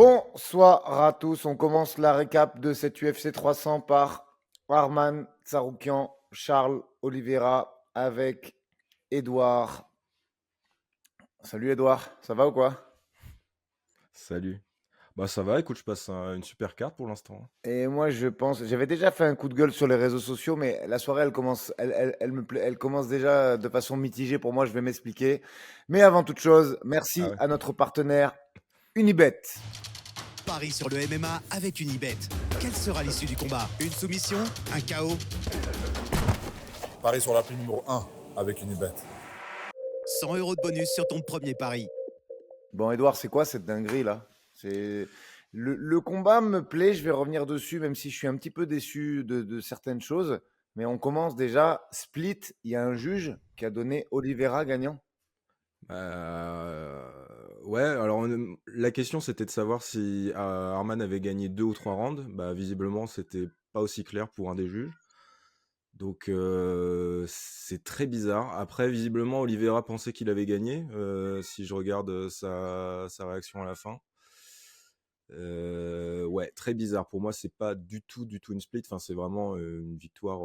Bonsoir à tous. On commence la récap de cette UFC 300 par Arman Tsaroukian, Charles Oliveira avec Edouard. Salut Edouard, ça va ou quoi? Salut. Bah ça va, écoute, je passe une super carte pour l'instant. Et moi je pense, j'avais déjà fait un coup de gueule sur les réseaux sociaux, mais la soirée elle commence, elle commence déjà de façon mitigée pour moi. Je vais m'expliquer. Mais avant toute chose, Ah merci ouais. à notre partenaire Unibet. Paris sur le MMA avec Unibet. Quelle sera l'issue du combat? Une soumission? Un KO? Paris sur l'appli numéro 1 avec Unibet. 100 euros de bonus sur ton premier pari. Bon, Edouard, c'est quoi cette dinguerie là? C'est le combat me plaît, je vais revenir dessus, même si je suis un petit peu déçu de certaines choses. Mais on commence déjà. Split, il y a un juge qui a donné Oliveira gagnant. Ouais, alors la question c'était de savoir si Arman avait gagné 2 ou 3 rounds. Bah visiblement c'était pas aussi clair pour un des juges. Donc c'est très bizarre. Après visiblement Oliveira pensait qu'il avait gagné, si je regarde sa réaction à la fin. Ouais, très bizarre. Pour moi, c'est pas du tout une split. Enfin, c'est vraiment une victoire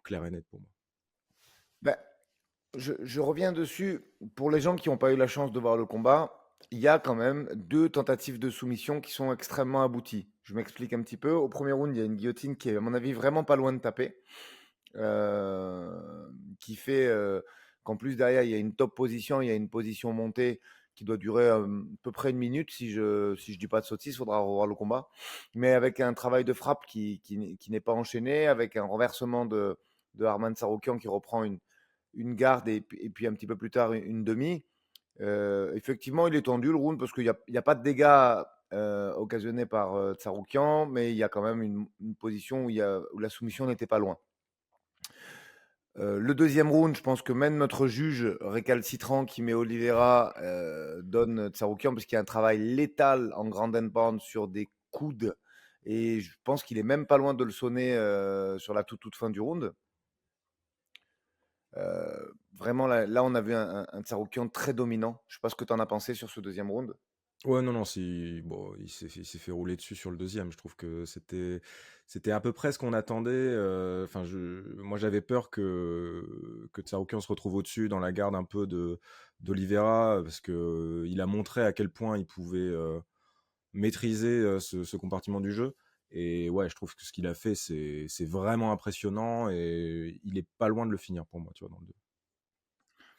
claire et nette pour moi. Ben, je reviens dessus. Pour les gens qui n'ont pas eu la chance de voir le combat, il y a quand même deux tentatives de soumission qui sont extrêmement abouties. Je m'explique un petit peu. Au premier round, il y a une guillotine qui est, à mon avis, vraiment pas loin de taper. Qui fait qu'en plus derrière il y a une top position, il y a une position montée qui doit durer à peu près une minute si je dis pas de sottises, il faudra revoir le combat. Mais avec un travail de frappe qui n'est pas enchaîné, avec un renversement de Arman Tsarukyan qui reprend une garde et puis un petit peu plus tard une demi. Effectivement, il est tendu le round parce qu'il y a pas de dégâts occasionnés par Tsarukyan, mais il y a quand même une position où la soumission n'était pas loin. Le deuxième round, je pense que même notre juge récalcitrant qui met Oliveira donne Tsarukyan parce qu'il y a un travail létal en ground and pound sur des coudes et je pense qu'il est même pas loin de le sonner sur la toute fin du round. Vraiment, là, on a vu un Tsarukyan très dominant. Je sais pas ce que tu en as pensé sur ce deuxième round. Ouais, non, non, bon, il s'est fait rouler dessus sur le deuxième. Je trouve que c'était à peu près ce qu'on attendait. Enfin, moi, j'avais peur que Tsarukyan se retrouve au-dessus dans la garde un peu d'Oliveira parce que il a montré à quel point il pouvait maîtriser ce compartiment du jeu. Et ouais, je trouve que ce qu'il a fait, c'est vraiment impressionnant et il est pas loin de le finir pour moi, tu vois, dans le deux.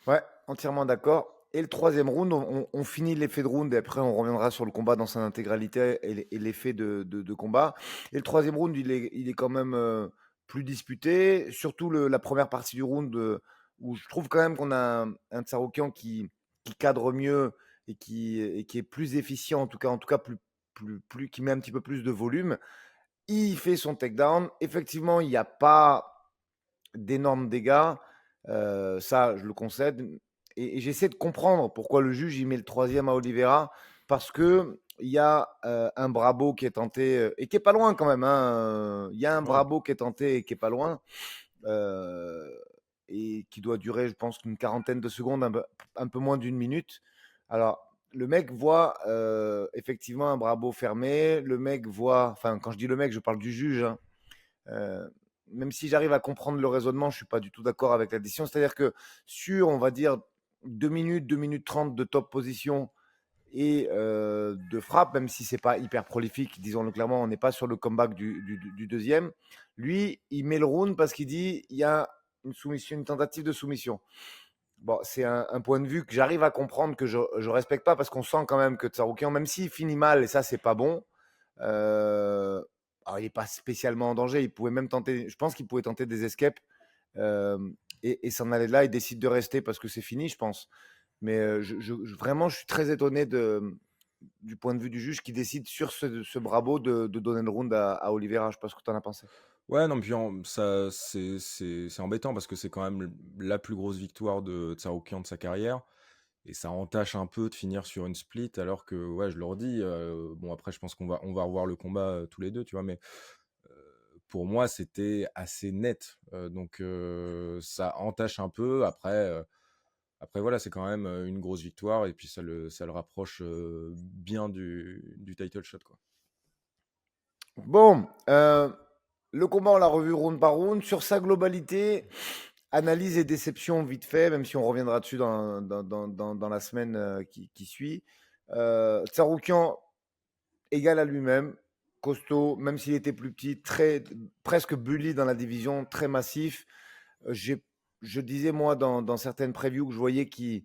Ouais, entièrement d'accord. Et le troisième round, on finit l'effet de round et après on reviendra sur le combat dans son intégralité et l'effet de combat. Et le troisième round, il est quand même plus disputé, surtout la première partie du round où je trouve quand même qu'on a un Tsarukyan qui cadre mieux et qui est plus efficient, en tout cas qui met un petit peu plus de volume. Il fait son takedown. Effectivement, il n'y a pas d'énormes dégâts. Ça, je le concède. Et j'essaie de comprendre pourquoi le juge il met le troisième à Oliveira. Parce que il y a un Brabo qui est tenté et qui est pas loin quand même. Hein. Il y a un Ouais. Brabo qui est tenté et qui est pas loin. euh, et qui doit durer, je pense, une quarantaine de secondes, un peu moins d'une minute. Alors, le mec voit effectivement un Brabo fermé. Le mec voit, enfin, quand je dis le mec, je parle du juge. Hein. Euh, Même si j'arrive à comprendre le raisonnement, je suis pas du tout d'accord avec la décision. C'est-à-dire que sur, on va dire, 2 minutes 30 de top position et de frappe, même si c'est pas hyper prolifique, disons-le clairement, on n'est pas sur le comeback du deuxième. Lui, il met le round parce qu'il dit il y a une soumission, une tentative de soumission. Bon, c'est un point de vue que j'arrive à comprendre, que je respecte pas parce qu'on sent quand même que Tsaroukian, même s'il finit mal, et ça, c'est pas bon, euh, alors il n'est pas spécialement en danger. Il pouvait même tenter, je pense qu'il pouvait tenter des escapes euh, et s'en aller de là. Il décide de rester parce que c'est fini, je pense. Mais vraiment, je suis très étonné du point de vue du juge qui décide sur ce Brabo de donner le round à Oliveira. Je ne sais pas ce que tu en as pensé. Ouais, non, puis ça, c'est embêtant parce que c'est quand même la plus grosse victoire de Tsarukyan de sa carrière. Et ça entache un peu de finir sur une split, alors que, ouais, je leur dis, bon, après, je pense qu'on va revoir le combat tous les deux, tu vois, mais pour moi, c'était assez net. Donc, ça entache un peu. Après, Après, voilà, c'est quand même une grosse victoire et puis ça le rapproche bien du title shot, quoi. Bon, le combat, on l'a revu round par round. Sur sa globalité, analyse et déception vite fait, même si on reviendra dessus dans la semaine qui suit. Tsarukyan égal à lui-même, costaud, même s'il était plus petit, presque bully dans la division, très massif. Je disais, moi, dans certaines previews que je voyais qu'il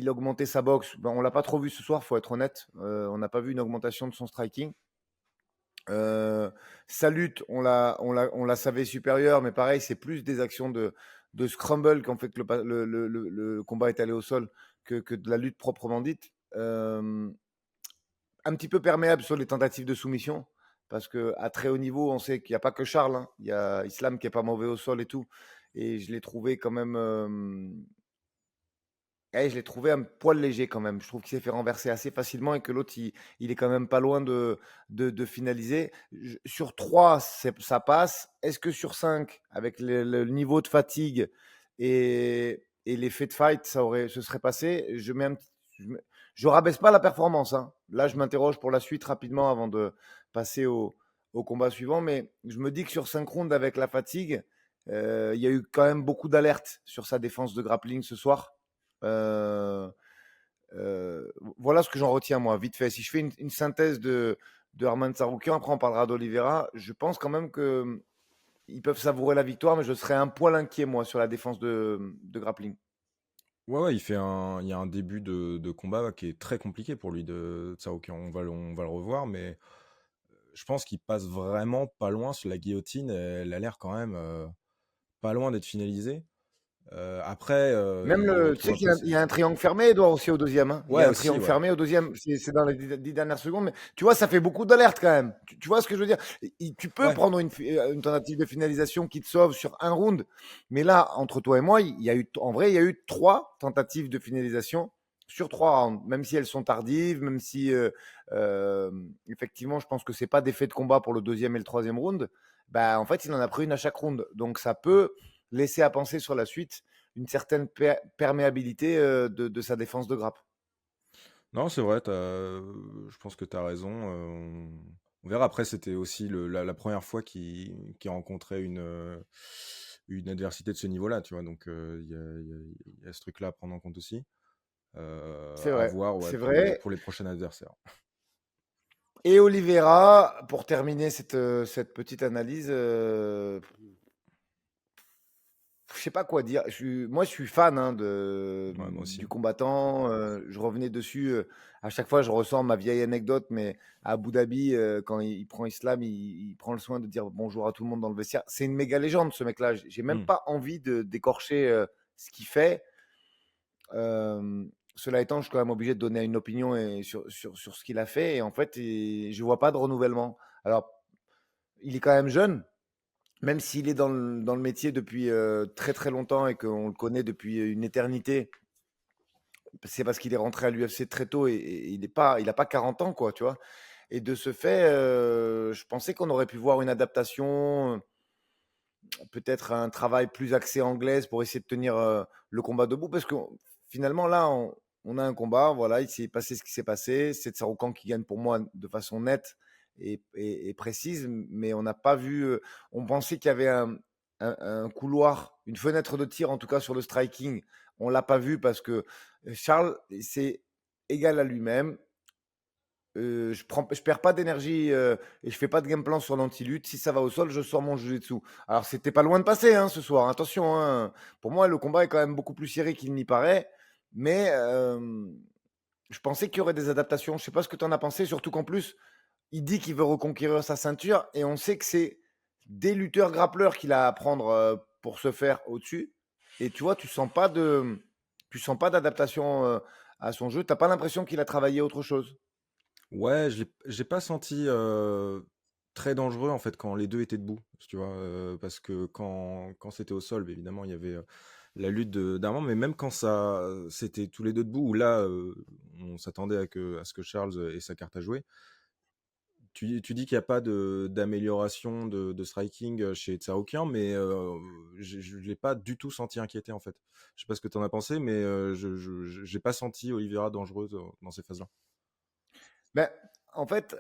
augmentait sa boxe. Ben, on ne l'a pas trop vu ce soir, il faut être honnête. On n'a pas vu une augmentation de son striking. Sa lutte, on la savait supérieure, mais pareil, c'est plus des actions de scramble qu'en fait que le combat est allé au sol que de la lutte proprement dite. Un petit peu perméable sur les tentatives de soumission, parce qu'à très haut niveau, on sait qu'il n'y a pas que Charles, hein. Il y a Islam qui est pas mauvais au sol et tout. Et je l'ai trouvé quand même. Je l'ai trouvé un poil léger quand même. Je trouve qu'il s'est fait renverser assez facilement et que l'autre, il est quand même pas loin de finaliser. Sur 3, ça passe. Est-ce que sur 5, avec le niveau de fatigue et l'effet de fight, se serait passé? Je rabaisse pas la performance, hein. Là, je m'interroge pour la suite rapidement avant de passer au combat suivant. Mais je me dis que sur 5 rounds avec la fatigue, il y a eu quand même beaucoup d'alertes sur sa défense de grappling ce soir. Euh, voilà ce que j'en retiens, moi, vite fait. Si je fais une synthèse de Arman Tsarukyan, après on parlera d'Oliveira, je pense quand même qu'ils peuvent savourer la victoire, mais je serais un poil inquiet, moi, sur la défense de grappling. Ouais, il y a un début de combat qui est très compliqué pour lui de Tsarukyan. On va le revoir, mais je pense qu'il passe vraiment pas loin sur la guillotine. Elle a l'air quand même pas loin d'être finalisée. Après, Même il tu retrouve sais un qu'il peu il y a un triangle fermé, Edouard, aussi au deuxième, hein. Il y Ouais, a un aussi, triangle ouais. fermé au deuxième. C'est dans les 10 dernières secondes. Mais tu vois, ça fait beaucoup d'alertes quand même. Tu vois ce que je veux dire? Tu peux Ouais, prendre une tentative de finalisation qui te sauve sur un round. Mais là, entre toi et moi, en vrai, il y a eu 3 tentatives de finalisation sur 3 rounds. Même si elles sont tardives, même si, euh, effectivement, je pense que c'est pas d'effet de combat pour le deuxième et le troisième round. Bah, en fait, il en a pris une à chaque round. Donc, ça peut laisser à penser sur la suite une certaine perméabilité de sa défense de grappe. non, c'est vrai, je pense que tu as raison. On verra. Après, c'était aussi la première fois qu'il rencontrait une adversité de ce niveau-là, tu vois. Donc, il y a ce truc-là à prendre en compte aussi. C'est À vrai, voir, ouais, c'est vrai. pour les prochains adversaires. Et Oliveira, pour terminer cette petite analyse, je sais pas quoi dire. Moi, je suis fan, hein, Ouais, moi aussi. du combattant. Je revenais dessus. À chaque fois, je ressens ma vieille anecdote, mais à Abu Dhabi, quand il prend Islam, il prend le soin de dire bonjour à tout le monde dans le vestiaire. C'est une méga légende, ce mec-là. J'ai même Hmm. pas envie de d'écorcher ce qu'il fait. Euh, Cela étant, je suis quand même obligé de donner une opinion sur ce qu'il a fait. Et en fait, je vois pas de renouvellement. Alors, il est quand même jeune, même s'il est dans le métier depuis très très longtemps et qu'on le connaît depuis une éternité. C'est parce qu'il est rentré à l'UFC très tôt et il a pas 40 ans, quoi, tu vois. Et de ce fait, je pensais qu'on aurait pu voir une adaptation, peut-être un travail plus axé anglaise pour essayer de tenir le combat debout. Parce que finalement, là, on a un combat, voilà, il s'est passé ce qui s'est passé. C'est Tsarukyan qui gagne pour moi de façon nette et précise, mais on n'a pas vu. On pensait qu'il y avait un couloir, une fenêtre de tir en tout cas sur le striking. On l'a pas vu parce que Charles, c'est égal à lui-même. Je perds pas d'énergie et je fais pas de game plan sur l'anti-lutte. Si ça va au sol, je sors mon jiu-jitsu. Alors, c'était pas loin de passer, hein, ce soir. Attention, hein. Pour moi, le combat est quand même beaucoup plus serré qu'il n'y paraît. Mais je pensais qu'il y aurait des adaptations. Je sais pas ce que tu en as pensé, surtout qu'en plus, il dit qu'il veut reconquérir sa ceinture et on sait que c'est des lutteurs grappleurs qu'il a à prendre pour se faire au-dessus. Et tu vois, tu sens pas d'adaptation à son jeu. T'as pas l'impression qu'il a travaillé autre chose. Ouais, j'ai pas senti très dangereux en fait quand les deux étaient debout, tu vois, parce que quand c'était au sol, bah, évidemment, il y avait la lutte d'Armand, mais même quand c'était tous les deux debout, où là, on s'attendait à ce que Charles ait sa carte à jouer. tu dis qu'il n'y a pas d'amélioration de striking chez Tsarukyan, mais je ne l'ai pas du tout senti inquiété en fait. Je sais pas ce que tu en as pensé, mais je n'ai pas senti Oliveira dangereuse dans ces phases-là. Ben, en fait,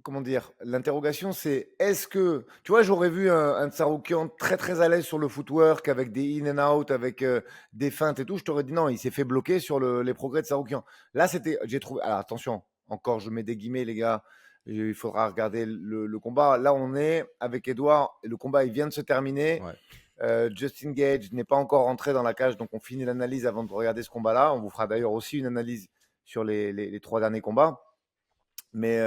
comment dire, l'interrogation, c'est est-ce que, tu vois, j'aurais vu un Tsarukyan très très à l'aise sur le footwork avec des in and out, avec des feintes et tout. Je t'aurais dit non, il s'est fait bloquer sur les progrès de Tsarukyan. Là, j'ai trouvé. Alors attention, encore, je mets des guillemets, les gars. Il faudra regarder le combat. Là, on est avec Edouard. Le combat, il vient de se terminer. Ouais. Justin Gage n'est pas encore rentré dans la cage, donc on finit l'analyse avant de regarder ce combat-là. On vous fera d'ailleurs aussi une analyse sur les 3 derniers combats. Mais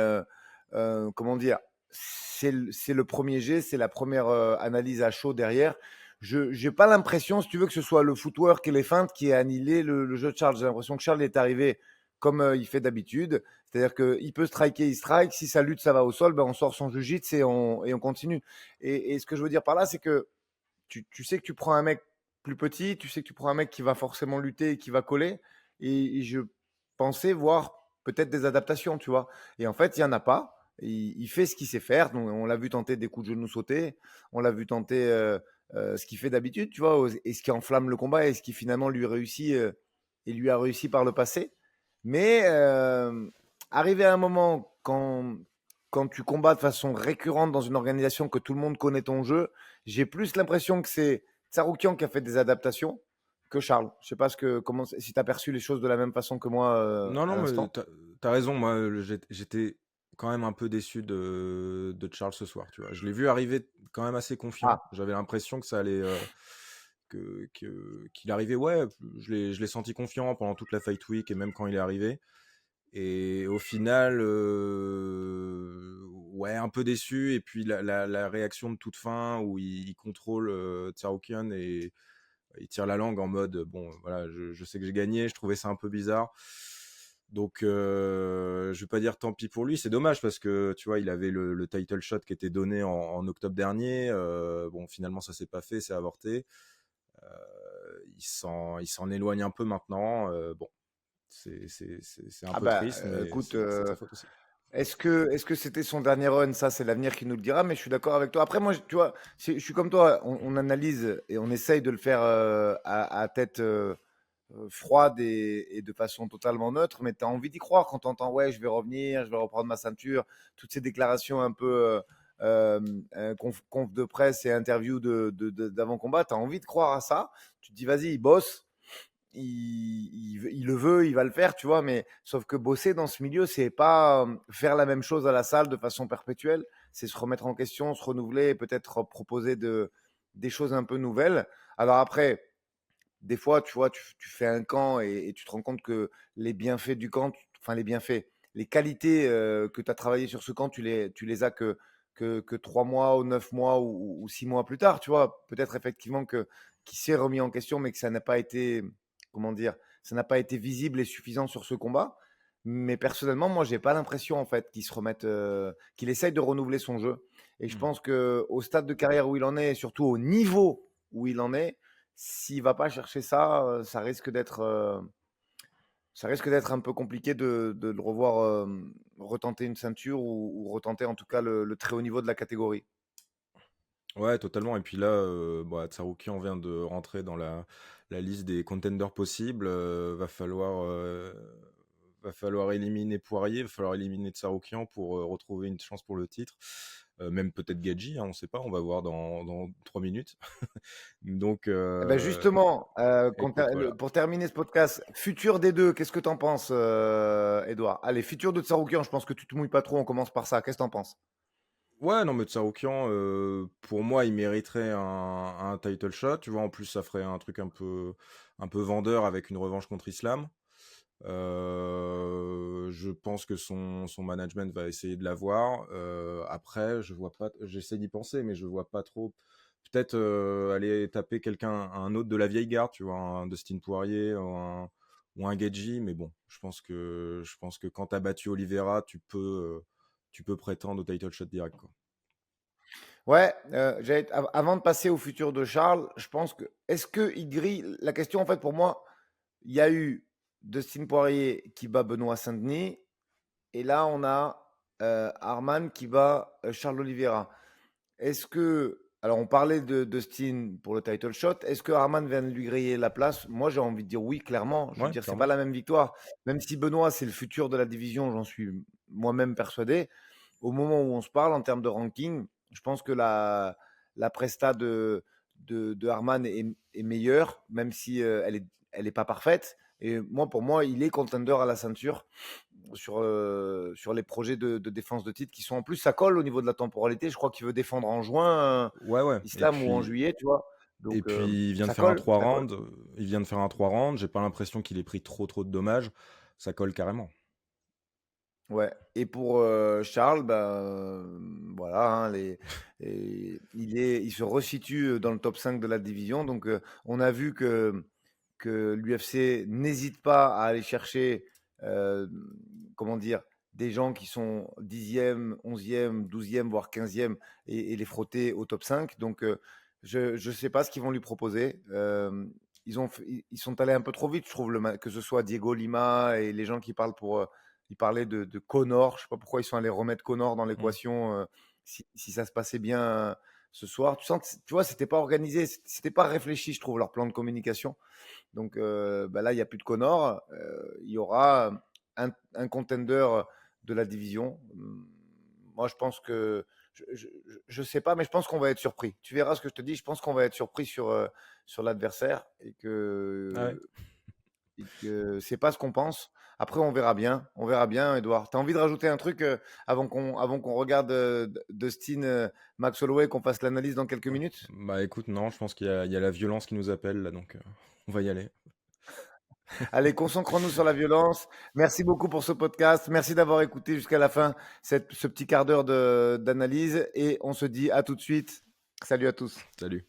comment dire, c'est le premier jet, c'est la première analyse à chaud derrière. Je n'ai pas l'impression, si tu veux, que ce soit le footwork et les feintes qui a annihilé le jeu de Charles. J'ai l'impression que Charles est arrivé comme il fait d'habitude. C'est-à-dire qu'il peut striker, il strike. Si ça lutte, ça va au sol, ben on sort son jiu-jitsu et on continue. Et ce que je veux dire par là, c'est que tu sais que tu prends un mec plus petit, tu sais que tu prends un mec qui va forcément lutter et qui va coller. Et je pensais voir peut-être des adaptations, tu vois. Et en fait, il n'y en a pas. Il fait ce qu'il sait faire. Donc, on l'a vu tenter des coups de genoux sautés. On l'a vu tenter ce qu'il fait d'habitude, tu vois, et ce qui enflamme le combat et ce qui finalement lui réussit et lui a réussi par le passé. Mais arrivé à un moment quand tu combats de façon récurrente dans une organisation que tout le monde connaît ton jeu, j'ai plus l'impression que c'est Tsarukyan qui a fait des adaptations que Charles. Je sais pas si tu as perçu les choses de la même façon que moi Non, à non, mais l'instant. t'as raison. Moi, j'étais quand même un peu déçu de Charles ce soir. Tu vois, je l'ai vu arriver quand même assez confiant. Ah, J'avais l'impression que ça allait, qu'il arrivait. Ouais, je l'ai senti confiant pendant toute la fight week et même quand il est arrivé. Et au final, ouais, un peu déçu. Et puis la réaction de toute fin où il contrôle Tsarukyan et il tire la langue en mode bon, voilà, je sais que j'ai gagné. Je trouvais ça un peu bizarre. Donc, je vais pas dire tant pis pour lui. C'est dommage parce que tu vois, il avait le title shot qui était donné en octobre dernier. Bon, finalement, ça s'est pas fait, c'est avorté. Il s'en éloigne un peu maintenant. Bon, c'est un ah peu bah triste, mais écoute, c'est de sa faute aussi. est-ce que c'était son dernier run? Ça, c'est l'avenir qui nous le dira, mais je suis d'accord avec toi. Après, moi, tu vois, je suis comme toi, on analyse et on essaye de le faire à tête froide et de façon totalement neutre, mais tu as envie d'y croire quand tu entends, ouais, je vais revenir, je vais reprendre ma ceinture, toutes ces déclarations un peu conf de presse et interviews d'avant-combat, tu as envie de croire à ça. Tu te dis, vas-y, il bosse, il le veut, il va le faire, tu vois, mais sauf que bosser dans ce milieu, c'est pas faire la même chose à la salle de façon perpétuelle, c'est se remettre en question, se renouveler et peut-être proposer des choses un peu nouvelles. Alors après, des fois, tu vois, tu fais un camp et tu te rends compte que les bienfaits du camp, enfin les bienfaits, les qualités que tu as travaillé sur ce camp, tu les as que 3 mois ou 9 mois ou 6 mois plus tard, tu vois. Peut-être effectivement qu'il s'est remis en question, mais que ça n'a pas été, comment dire, ça n'a pas été visible et suffisant sur ce combat. Mais personnellement, moi, j'ai pas l'impression en fait qu'il se remette, qu'il essaye de renouveler son jeu. Et je Mm. pense que au stade de carrière où il en est, et surtout au niveau où il en est, s'il va pas chercher ça, ça risque d'être un peu compliqué de le revoir retenter une ceinture ou retenter en tout cas le très haut niveau de la catégorie. Ouais, totalement. Et puis là, bah, Tsarukyan vient de rentrer dans la liste des contenders possibles. Va falloir éliminer Poirier, va falloir éliminer Tsarukyan pour retrouver une chance pour le titre. Même peut-être Gadji, hein, on ne sait pas, on va voir dans 3 minutes. Donc, Eh ben justement, écoute, voilà. pour terminer ce podcast, futur des deux, qu'est-ce que tu en penses, Edouard? Allez, futur de Tsaroukian, je pense que tu te mouilles pas trop, on commence par ça. Qu'est-ce que tu en penses? Ouais, non, mais Tsarukyan, pour moi, il mériterait un title shot. Tu vois, en plus, ça ferait un truc un peu vendeur avec une revanche contre Islam. Je pense que son management va essayer de l'avoir. Après, je vois pas, j'essaie d'y penser, mais je vois pas trop. Peut-être aller taper un autre de la vieille garde, tu vois, un Dustin Poirier ou un Gaethje, mais bon, je pense que quand t'as battu Oliveira, tu peux prétendre au title shot direct, quoi. Ouais, avant de passer au futur de Charles, je pense que est-ce que il grille la question en fait pour moi, il y a eu Dustin Poirier qui bat Benoît Saint-Denis, Et là, on a Arman qui bat Charles Oliveira. Est-ce que. Alors, on parlait de Dustin pour le title shot. Est-ce que Arman vient de lui griller la place? Moi, j'ai envie de dire oui, clairement. Je veux Ouais, dire, c'est clairement. pas la même victoire. Même si Benoît, c'est le futur de la division, j'en suis moi-même persuadé. Au moment où on se parle, en termes de ranking, je pense que la presta de Arman est meilleure, même si elle est pas parfaite. Et moi, pour moi, il est contender à la ceinture sur les projets de défense de titre qui sont en plus, ça colle au niveau de la temporalité. Je crois qu'il veut défendre en juin, Ouais, ouais. Islam, ou en juillet, tu vois. Et Donc, puis il vient de ça faire un colle, 3 ça colle. rounds. Il vient de faire un 3 rounds. J'ai pas l'impression qu'il ait pris trop de dommages. Ça colle carrément. Ouais. Et pour Charles, voilà, hein, il se resitue dans le top 5 de la division. Donc, on a vu que l'UFC n'hésite pas à aller chercher, euh, comment dire, des gens qui sont 10e, 11e, 12e, voire 15e et les frotter au top 5. Donc, je ne sais pas ce qu'ils vont lui proposer. Ils sont allés un peu trop vite, je trouve, que ce soit Diego Lima et les gens qui parlent ils parlaient de Connor. Je ne sais pas pourquoi ils sont allés remettre Connor dans Mm. l'équation si ça se passait bien ce soir. Tu sens que, tu vois, c'était pas organisé, c'était pas réfléchi, je trouve, leur plan de communication. Donc là, il n'y a plus de Connor. Il y aura un contender de la division. Moi, je pense que. Je sais pas, mais je pense qu'on va être surpris. Tu verras ce que je te dis. Je pense qu'on va être surpris sur l'adversaire Ah ouais. et que c'est pas ce qu'on pense. Après, on verra bien. On verra bien, Edouard. Tu as envie de rajouter un truc avant qu'on regarde Dustin Max Holloway, qu'on fasse l'analyse dans quelques minutes? Bah écoute, non, je pense qu'il y a la violence qui nous appelle là, donc on va y aller. Allez, concentrons-nous sur la violence. Merci beaucoup pour ce podcast. Merci d'avoir écouté jusqu'à la fin ce petit quart d'heure d'analyse. Et on se dit à tout de suite. Salut à tous. Salut.